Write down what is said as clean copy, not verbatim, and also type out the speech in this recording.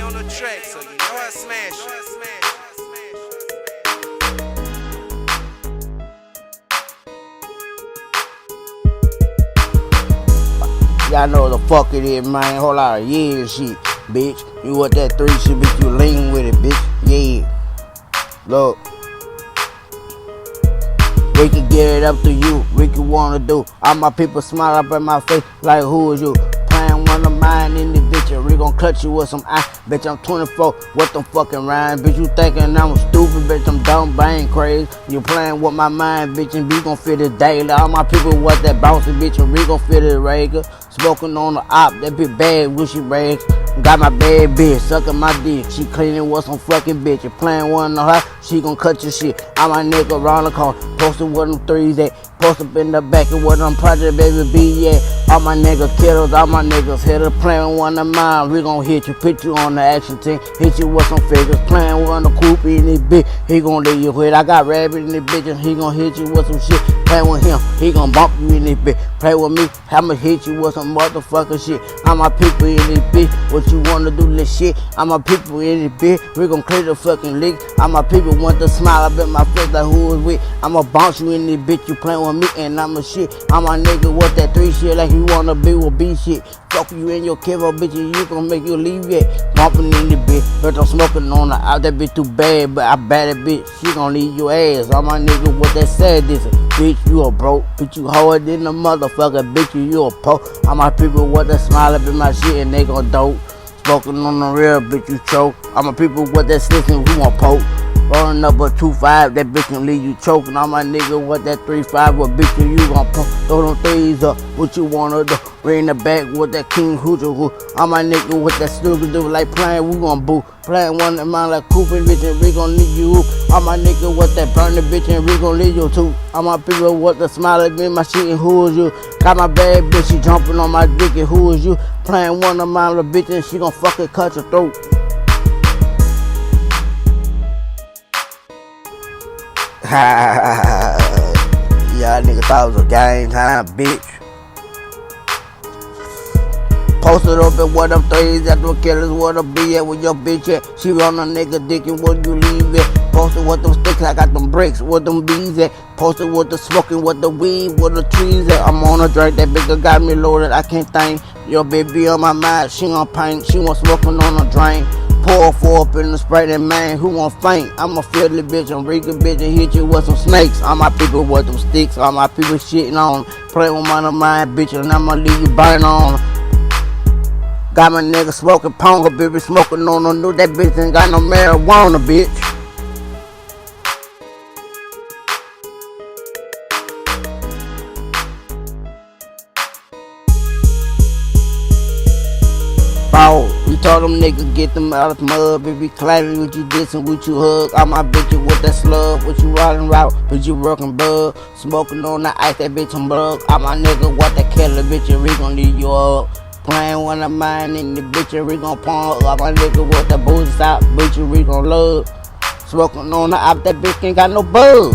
on the track, so you know I smash it. Y'all know the fuck it is, man. Whole lot of years shit, bitch. You want that 3 shit, bitch, you lean with it, bitch. Yeah. Look. We can get it up to you. We can wanna do. All my people smile up in my face like who is you? Playing one of mine in the bitch. We gon' cut you with some eye. Bitch, I'm 24 with them fucking rhymes. Bitch, you thinking I'm stupid, bitch, I'm dumb, but I ain't crazy. You playing with my mind, bitch, and we gon' fit it daily. All my people want that bouncy, bitch, and we gon' fit it regular. Smoking on the op, that bitch bad, wishy rags. Got my bad bitch, sucking my dick. She cleaning with some fucking bitch. You playing one of her, she gon' cut your shit. All my nigga around the corner, posted with them 3s at. Post up in the back of where them project baby be at. All my niggas killers, all my niggas hitters. Playing one of mine, we gon' hit you. Put you on the action team, hit you with some figures. Playing one of the coupe in this bitch, he gon' leave you with. I got rabbit in this bitch and he gon' hit you with some shit. Play with him, he gon' bump you in this bitch. Play with me, I'ma hit you with some motherfucking shit. All my people in this bitch, what you wanna do this shit? All my people in this bitch, we gon' clear the fucking leak. All my people want to smile up in my face like who is with. I'ma bounce you in this bitch, you playing with me and I'm a shit. I'm a nigga with that 3 shit like you wanna be with B shit. Fuck you in your kivo, bitch, and you gon' make you leave it. Bumping in the bitch, but I'm smoking on the out. That bitch too bad, but I bad that bitch. She gon' leave your ass. All my nigga with that sad this. Bitch, you a broke. Bitch, you harder than a motherfucker. Bitch, you a po. All my people with that smile up in my shit and they gon' dope. Smoking on the real, bitch, you choke. All my people with that snitching, who want poke. Rolling up a 2-5, that bitch can leave you choking. All my nigga with that 3-5, what bitch you gon' pump? Throw them 3s up, what you wanna do? Bring the back with that King Hooja Hoo. All my nigga with that stupid dude like playing, we gon' boo. Playing one of mine like Cooper, bitch, and we gon' leave you. All my nigga with that burning bitch, and we gon' leave you too. All my people with the smile at me, my shit, and who is you? Got my bad bitch, she jumping on my dick, and who is you? Playing one of mine little bitch, and she gon' fucking cut your throat. Y'all niggas thought it was a game time, bitch. Posted up at what them 3s at the killers, what a be at with your bitch at. She on a nigga dick and what you leave it. Posted with them sticks, I got them bricks, with them bees at. Posted with the smoking, with the weed, with the trees at. I'm on a drink, that bitch got me loaded, I can't think. Your baby on my mind, she gon' paint, she want smoking on a drain. Pour 4 up in the spray, that man who won't faint. I'ma feel the bitch, I'm reeking bitch and hit you with some snakes. All my people with them sticks, all my people shitting on. Play with one of mine, bitch, and I'ma leave you burn on. Got my nigga smoking ponga, baby, smoking on them. Knew that bitch ain't got no marijuana, bitch. We told them niggas get them out of the mud, baby, claiming what you dissing, what you hug. All my bitches with that slug, what you riding route, but you working bug. Smoking on the ice, that bitch on bug. All my niggas with that killer, bitch, and we gon' leave you up. Playing one of mine in the bitch, and we gon' pump. All my niggas with the booty stop, bitch, and we gon' love. Smoking on the op, that bitch ain't got no bug.